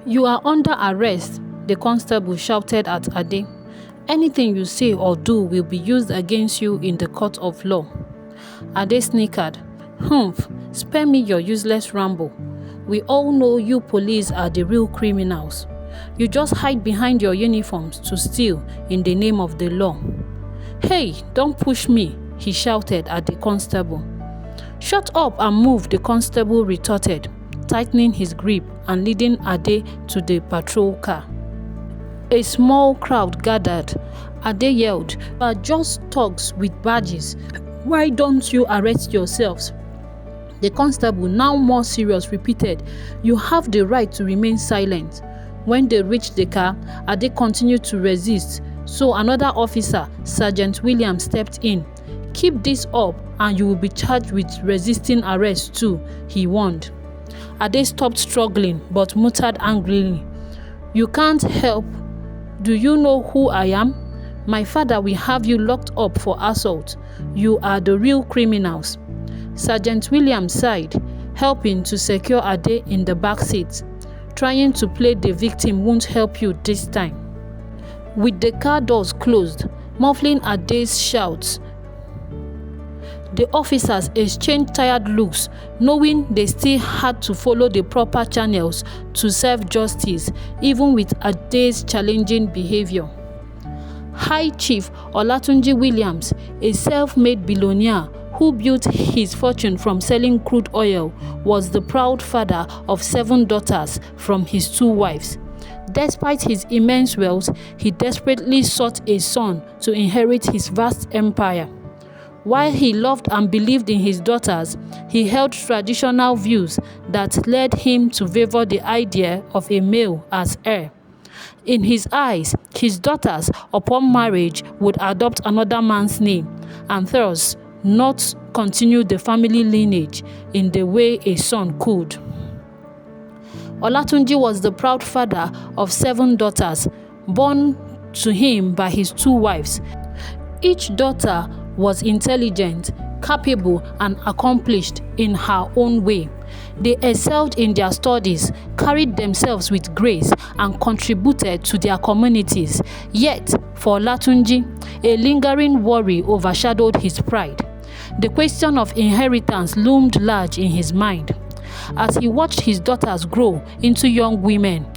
"You are under arrest," the constable shouted at Ade. "Anything you say or do will be used against you in the court of law." Ade snickered. "Humph, spare me your useless ramble. We all know you police are the real criminals. You just hide behind your uniforms to steal in the name of the law." "Hey, don't push me," he shouted at the constable. "Shut up and move," the constable retorted, tightening his grip and leading Ade to the patrol car. A small crowd gathered. Ade yelled, "You are just thugs with badges. Why don't you arrest yourselves?" The constable, now more serious, repeated, "You have the right to remain silent." When they reached the car, Ade continued to resist, so another officer, Sergeant Williams, stepped in. "Keep this up and you will be charged with resisting arrest too," he warned. Ade stopped struggling but muttered angrily, "You can't help. Do you know who I am? My father will have you locked up for assault. You are the real criminals." Sergeant Williams sighed, helping to secure Ade in the back seat. "Trying to play the victim won't help you this time." With the car doors closed, muffling Ade's shouts, the officers exchanged tired looks, knowing they still had to follow the proper channels to serve justice, even with Ade's challenging behavior. High Chief Olatunji Williams, a self-made billionaire who built his fortune from selling crude oil, was the proud father of 7 daughters from his 2 wives. Despite his immense wealth, he desperately sought a son to inherit his vast empire. While he loved and believed in his daughters, he held traditional views that led him to favor the idea of a male as heir. In his eyes, his daughters, upon marriage, would adopt another man's name and thus not continue the family lineage in the way a son could. Olatunji was the proud father of 7 daughters, born to him by his 2 wives. Each daughter was intelligent, capable, and accomplished in her own way. They excelled in their studies, carried themselves with grace, and contributed to their communities. Yet, for Olatunji, a lingering worry overshadowed his pride. The question of inheritance loomed large in his mind. As he watched his daughters grow into young women,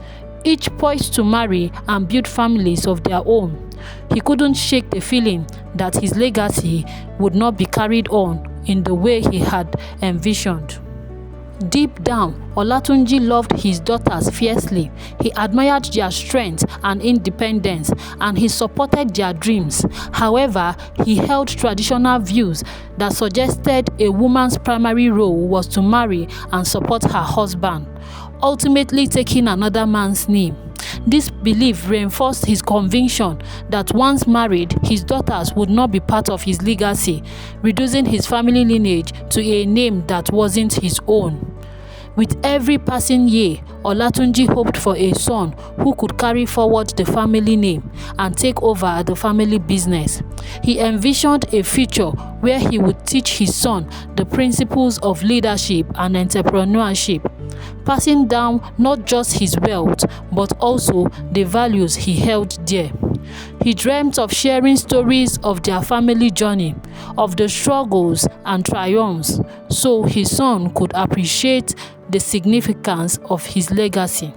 each poised to marry and build families of their own, he couldn't shake the feeling that his legacy would not be carried on in the way he had envisioned. Deep down, Olatunji loved his daughters fiercely. He admired their strength and independence, and he supported their dreams. However, he held traditional views that suggested a woman's primary role was to marry and support her husband, ultimately taking another man's name. This belief reinforced his conviction that once married, his daughters would not be part of his legacy, reducing his family lineage to a name that wasn't his own. With every passing year, Olatunji hoped for a son who could carry forward the family name and take over the family business. He envisioned a future where he would teach his son the principles of leadership and entrepreneurship, passing down not just his wealth but also the values he held dear. He dreamt of sharing stories of their family journey, of the struggles and triumphs, so his son could appreciate the significance of his legacy.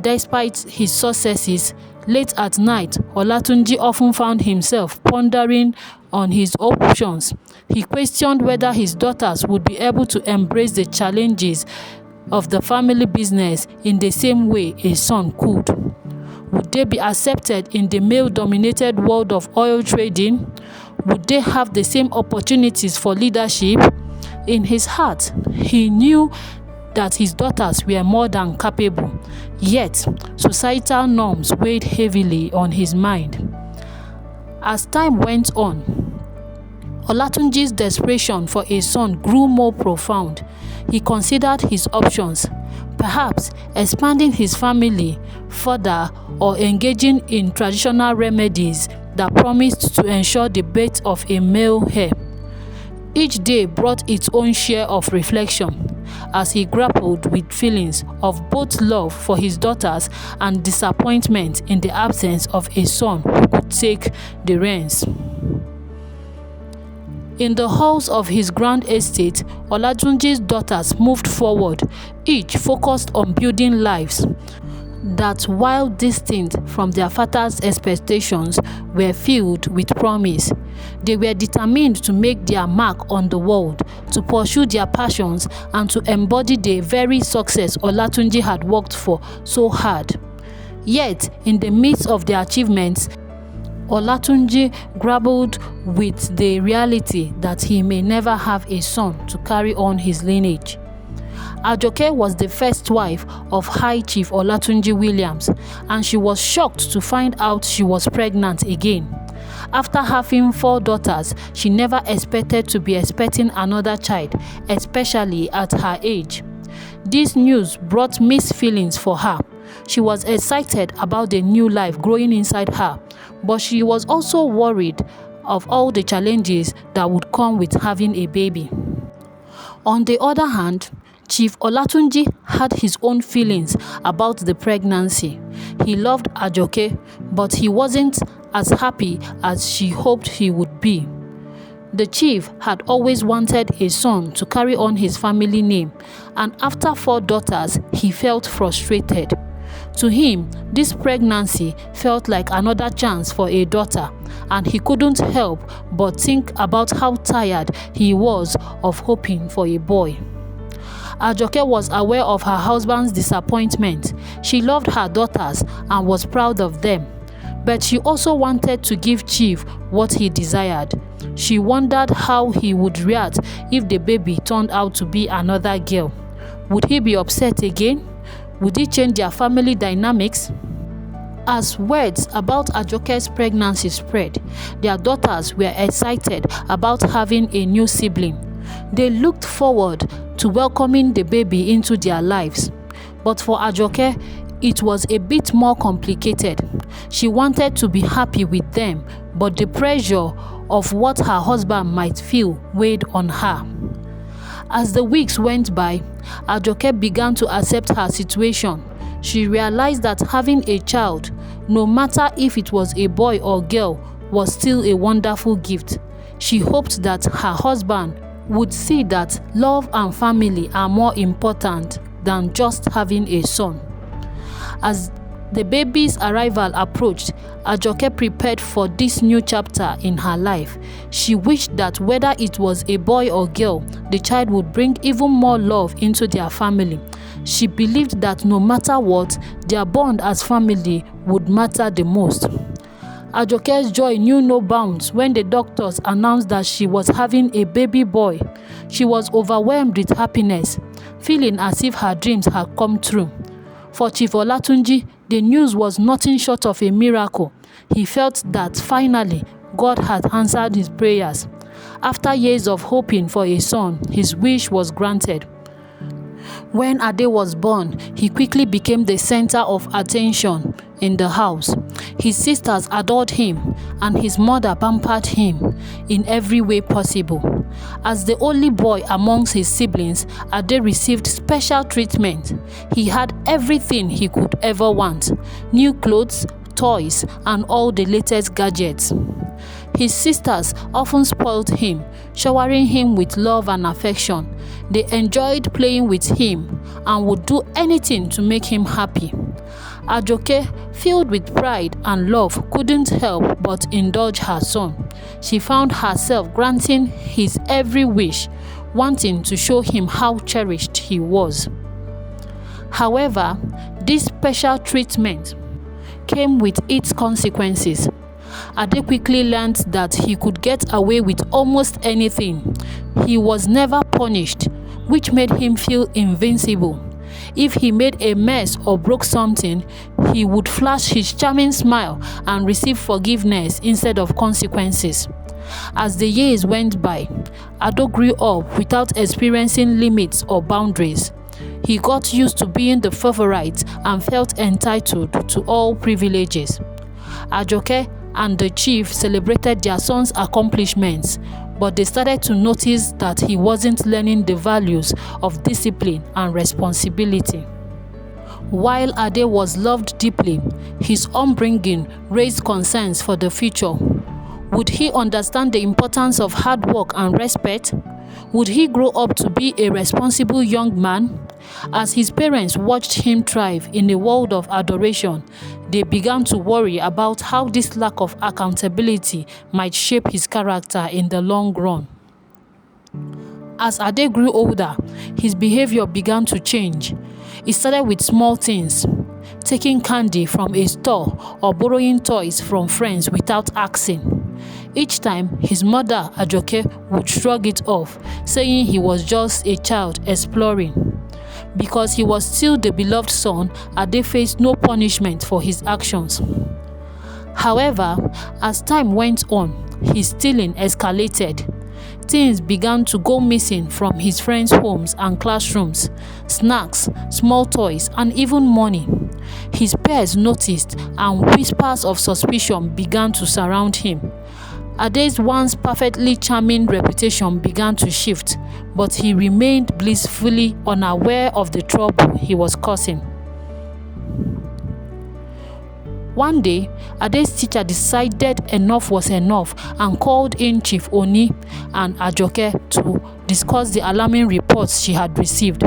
Despite his successes, late at night, Olatunji often found himself pondering on his options. He questioned whether his daughters would be able to embrace the challenges of the family business in the same way a son could. Would they be accepted in the male-dominated world of oil trading? Would they have the same opportunities for leadership? In his heart, he knew that his daughters were more than capable, yet societal norms weighed heavily on his mind. As time went on, Olatunji's desperation for a son grew more profound. He considered his options, perhaps expanding his family further or engaging in traditional remedies that promised to ensure the birth of a male heir. Each day brought its own share of reflection. as he grappled with feelings of both love for his daughters and disappointment in the absence of a son who could take the reins. In the halls of his grand estate, Olatunji's daughters moved forward, each focused on building lives that, while distinct from their father's expectations, were filled with promise. They were determined to make their mark on the world, to pursue their passions, and to embody the very success Olatunji had worked for so hard. Yet, in the midst of their achievements, Olatunji grappled with the reality that he may never have a son to carry on his lineage. Ajoke was the first wife of High Chief Olatunji Williams, and she was shocked to find out she was pregnant again. After having 4 daughters, she never expected to be expecting another child, especially at her age. This news brought mixed feelings for her. She was excited about the new life growing inside her, but she was also worried of all the challenges that would come with having a baby. On the other hand, Chief Olatunji had his own feelings about the pregnancy. He loved Ajoke, but he wasn't as happy as she hoped he would be. The chief had always wanted a son to carry on his family name, and after 4 daughters, he felt frustrated. To him, this pregnancy felt like another chance for a daughter, and he couldn't help but think about how tired he was of hoping for a boy. Ajoke was aware of her husband's disappointment. She loved her daughters and was proud of them, but she also wanted to give Chief what he desired. She wondered how he would react if the baby turned out to be another girl. Would he be upset again? Would it change their family dynamics? As words about Ajoke's pregnancy spread, their daughters were excited about having a new sibling. They looked forward to welcoming the baby into their lives. But for Ajoke, it was a bit more complicated. She wanted to be happy with them, but the pressure of what her husband might feel weighed on her. As the weeks went by, Ajoke began to accept her situation. She realized that having a child, no matter if it was a boy or girl, was still a wonderful gift. She hoped that her husband would see that love and family are more important than just having a son. As the baby's arrival approached, Ajoke prepared for this new chapter in her life. She wished that whether it was a boy or girl, the child would bring even more love into their family. She believed that no matter what, their bond as family would matter the most. Ajoke's joy knew no bounds when the doctors announced that she was having a baby boy. She was overwhelmed with happiness, feeling as if her dreams had come true. For Chief Olatunji, the news was nothing short of a miracle. He felt that finally God had answered his prayers. After years of hoping for a son, his wish was granted. When Ade was born, he quickly became the center of attention in the house. His sisters adored him, and his mother pampered him in every way possible. As the only boy amongst his siblings, Ade received special treatment. He had everything he could ever want: new clothes, toys, and all the latest gadgets. His sisters often spoiled him, showering him with love and affection. They enjoyed playing with him and would do anything to make him happy. Ajoke, filled with pride and love, couldn't help but indulge her son. She found herself granting his every wish, wanting to show him how cherished he was. However, this special treatment came with its consequences. Ade quickly learned that he could get away with almost anything. He was never punished, which made him feel invincible. If he made a mess or broke something, he would flash his charming smile and receive forgiveness instead of consequences. As the years went by, Ado grew up without experiencing limits or boundaries. He got used to being the favorite and felt entitled to all privileges. Ajoke and the chief celebrated their son's accomplishments, but they started to notice that he wasn't learning the values of discipline and responsibility. While Ade was loved deeply, his upbringing raised concerns for the future. Would he understand the importance of hard work and respect? Would he grow up to be a responsible young man? As his parents watched him thrive in a world of adoration, they began to worry about how this lack of accountability might shape his character in the long run. As Ade grew older, his behavior began to change. It started with small things, taking candy from a store or borrowing toys from friends without asking. Each time, his mother, Ajoke, would shrug it off, saying he was just a child exploring. Because he was still the beloved son, Ade faced no punishment for his actions. However, as time went on, his stealing escalated. Things began to go missing from his friends' homes and classrooms, snacks, small toys, and even money. His peers noticed, and whispers of suspicion began to surround him. Ade's once perfectly charming reputation began to shift, but he remained blissfully unaware of the trouble he was causing. One day, Ade's teacher decided enough was enough and called in Chief Oni and Ajoke to discuss the alarming reports she had received.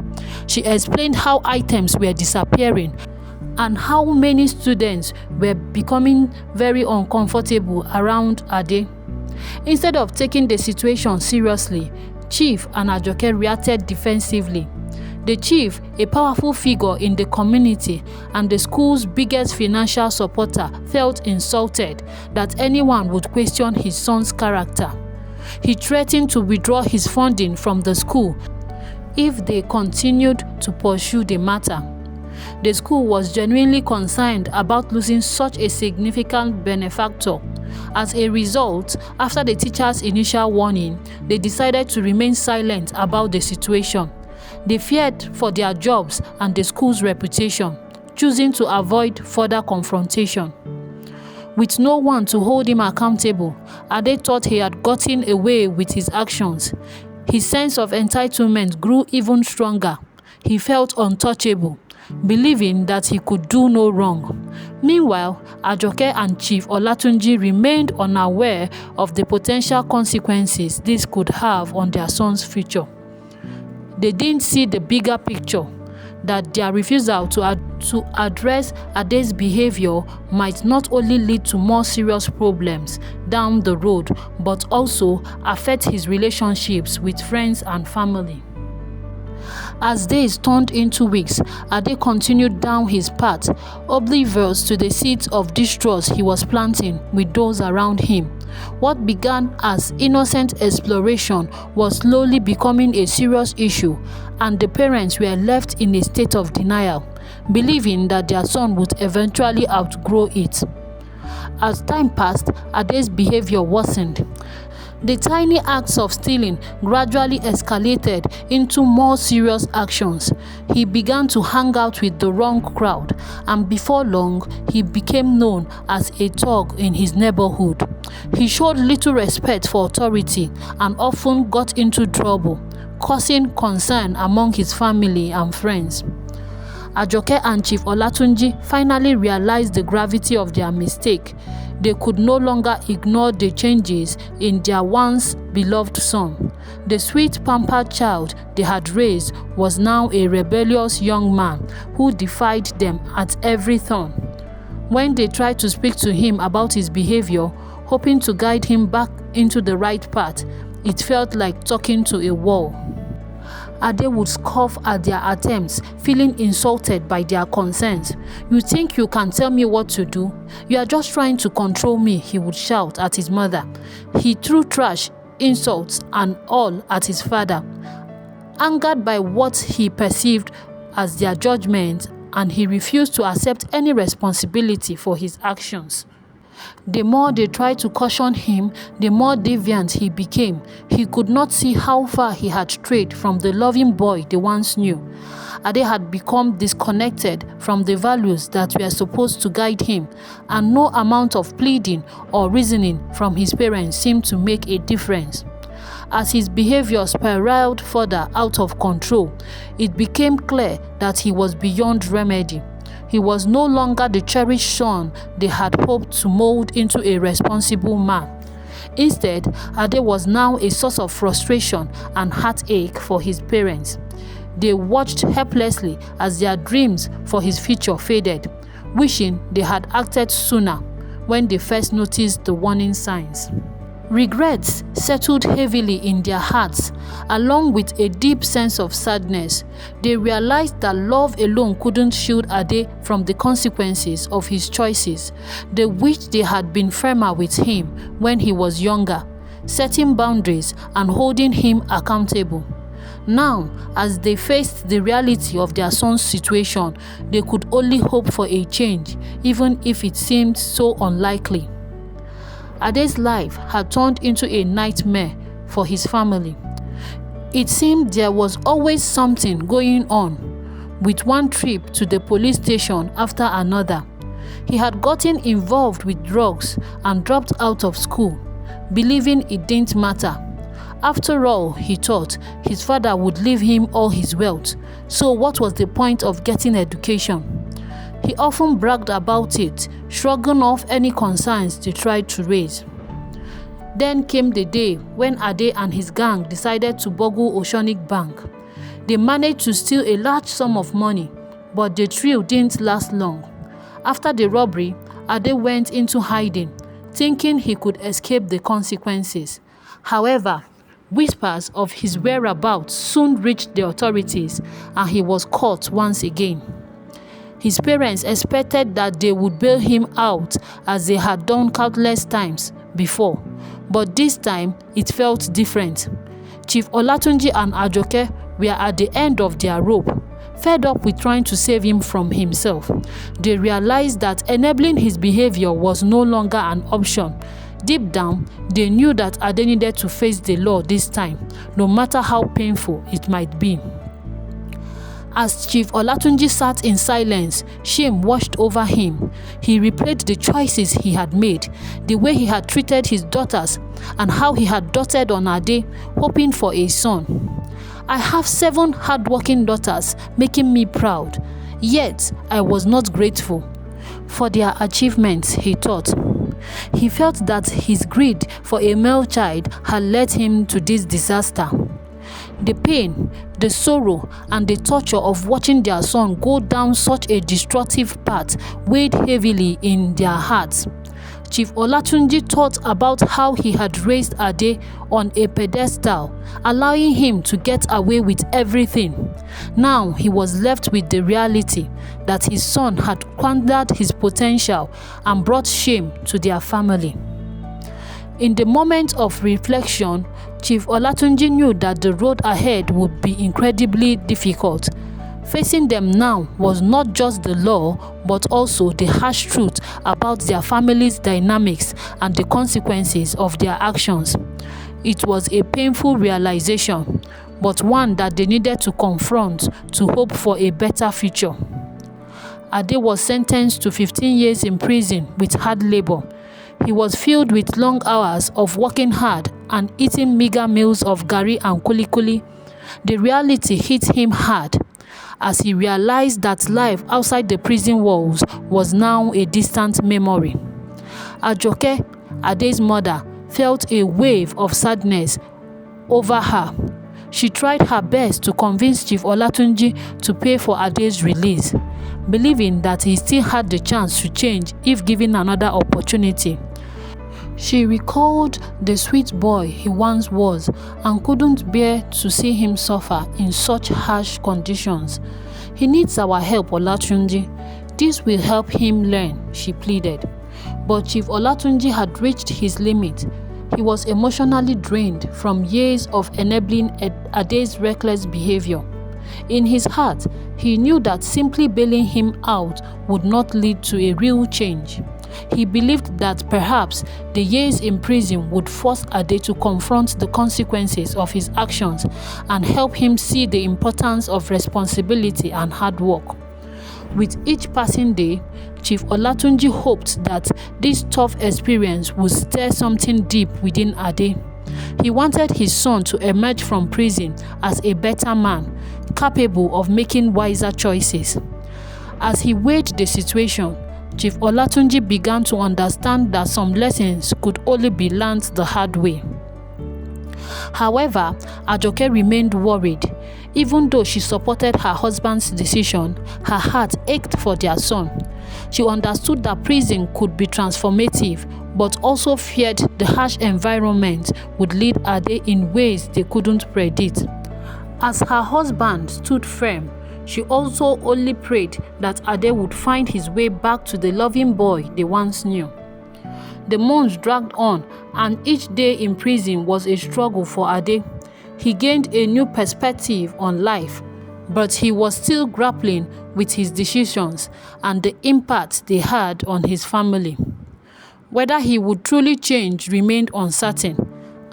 She explained how items were disappearing and how many students were becoming very uncomfortable around Ade. Instead of taking the situation seriously, Chief and Ajoke reacted defensively. The chief, a powerful figure in the community and the school's biggest financial supporter, felt insulted that anyone would question his son's character. He threatened to withdraw his funding from the school if they continued to pursue the matter. The school was genuinely concerned about losing such a significant benefactor. As a result, after the teacher's initial warning, they decided to remain silent about the situation. They feared for their jobs and the school's reputation, choosing to avoid further confrontation. With no one to hold him accountable, Ade thought he had gotten away with his actions. His sense of entitlement grew even stronger. He felt untouchable, believing that he could do no wrong. Meanwhile, Ajoke and Chief Olatunji remained unaware of the potential consequences this could have on their son's future. They didn't see the bigger picture, that their refusal to address Ade's behavior might not only lead to more serious problems down the road, but also affect his relationships with friends and family. As days turned into weeks, Ade continued down his path, oblivious to the seeds of distrust he was planting with those around him. What began as innocent exploration was slowly becoming a serious issue, and the parents were left in a state of denial, believing that their son would eventually outgrow it. As time passed, Ade's behavior worsened. The tiny acts of stealing gradually escalated into more serious actions. He began to hang out with the wrong crowd, and before long, he became known as a thug in his neighborhood. He showed little respect for authority and often got into trouble, causing concern among his family and friends. Ajoke and Chief Olatunji finally realized the gravity of their mistake. They could no longer ignore the changes in their once beloved son. The sweet pampered child they had raised was now a rebellious young man who defied them at every turn. When they tried to speak to him about his behavior, hoping to guide him back into the right path, it felt like talking to a wall. Ade would scoff at their attempts, feeling insulted by their concerns. "You think you can tell me what to do? You are just trying to control me," he would shout at his mother. He threw trash, insults, and all at his father, angered by what he perceived as their judgment, and he refused to accept any responsibility for his actions. The more they tried to caution him, the more deviant he became. He could not see how far he had strayed from the loving boy they once knew. Ade had become disconnected from the values that were supposed to guide him, and no amount of pleading or reasoning from his parents seemed to make a difference. As his behavior spiraled further out of control, it became clear that he was beyond remedy. He was no longer the cherished son they had hoped to mold into a responsible man. Instead, Ade was now a source of frustration and heartache for his parents. They watched helplessly as their dreams for his future faded, wishing they had acted sooner when they first noticed the warning signs. Regrets settled heavily in their hearts, along with a deep sense of sadness. They realized that love alone couldn't shield Ade from the consequences of his choices. They wished they had been firmer with him when he was younger, setting boundaries and holding him accountable. Now, as they faced the reality of their son's situation, they could only hope for a change, even if it seemed so unlikely. Ade's life had turned into a nightmare for his family. It seemed there was always something going on, with one trip to the police station after another. He had gotten involved with drugs and dropped out of school, believing it didn't matter. After all, he thought, his father would leave him all his wealth, so what was the point of getting education? He often bragged about it, shrugging off any concerns they tried to raise. Then came the day when Ade and his gang decided to burgle Oceanic Bank. They managed to steal a large sum of money, but the thrill didn't last long. After the robbery, Ade went into hiding, thinking he could escape the consequences. However, whispers of his whereabouts soon reached the authorities, and he was caught once again. His parents expected that they would bail him out as they had done countless times before, but this time it felt different. Chief Olatunji and Ajoke were at the end of their rope, fed up with trying to save him from himself. They realized that enabling his behavior was no longer an option. Deep down, they knew that Ade needed to face the law this time, no matter how painful it might be. As Chief Olatunji sat in silence, shame washed over him. He replayed the choices he had made, the way he had treated his daughters, and how he had doted on Ade, hoping for a son. I have 7 hardworking daughters, making me proud. Yet, I was not grateful for their achievements, he thought. He felt that his greed for a male child had led him to this disaster. The pain, the sorrow, and the torture of watching their son go down such a destructive path weighed heavily in their hearts. Chief Olatunji thought about how he had raised Ade on a pedestal, allowing him to get away with everything. Now he was left with the reality that his son had squandered his potential and brought shame to their family. In the moment of reflection, Chief Olatunji knew that the road ahead would be incredibly difficult. Facing them now was not just the law, but also the harsh truth about their family's dynamics and the consequences of their actions. It was a painful realization, but one that they needed to confront to hope for a better future. Ade was sentenced to 15 years in prison with hard labor. He was filled with long hours of working hard and eating meager meals of gari and kulikuli. The reality hit him hard as he realized that life outside the prison walls was now a distant memory. Ajoke, Ade's mother, felt a wave of sadness over her. She tried her best to convince Chief Olatunji to pay for Ade's release, believing that he still had the chance to change if given another opportunity. She recalled the sweet boy he once was and couldn't bear to see him suffer in such harsh conditions. He needs our help, Olatunji. This will help him learn, she pleaded. But Chief Olatunji had reached his limit. He was emotionally drained from years of enabling Ade's reckless behavior. In his heart, he knew that simply bailing him out would not lead to a real change. He believed that perhaps the years in prison would force Ade to confront the consequences of his actions and help him see the importance of responsibility and hard work. With each passing day, Chief Olatunji hoped that this tough experience would stir something deep within Ade. He wanted his son to emerge from prison as a better man, capable of making wiser choices. As he weighed the situation, Chief Olatunji began to understand that some lessons could only be learned the hard way. However, Ajoke remained worried. Even though she supported her husband's decision, her heart ached for their son. She understood that prison could be transformative, but also feared the harsh environment would lead Ade in ways they couldn't predict. As her husband stood firm, she also only prayed that Ade would find his way back to the loving boy they once knew. The months dragged on, and each day in prison was a struggle for Ade. He gained a new perspective on life, but he was still grappling with his decisions and the impact they had on his family. Whether he would truly change remained uncertain,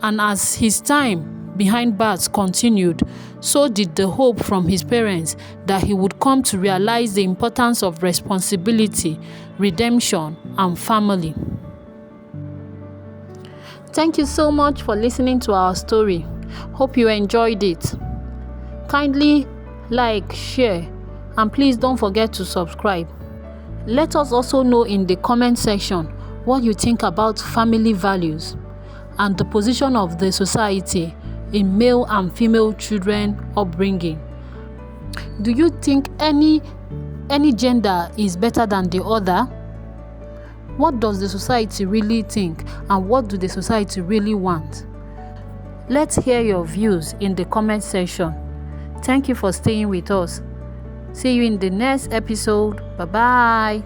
and as his time behind bars continued, so did the hope from his parents that he would come to realize the importance of responsibility, redemption, and family. Thank you so much for listening to our story. Hope you enjoyed it. Kindly like, share, and please don't forget to subscribe. Let us also know in the comment section what you think about family values and the position of the society in male and female children upbringing. Do you think any gender is better than the other? What does the society really think, and what do the society really want? Let's hear your views in the comment section. Thank you for staying with us. See you in the next episode. Bye-bye.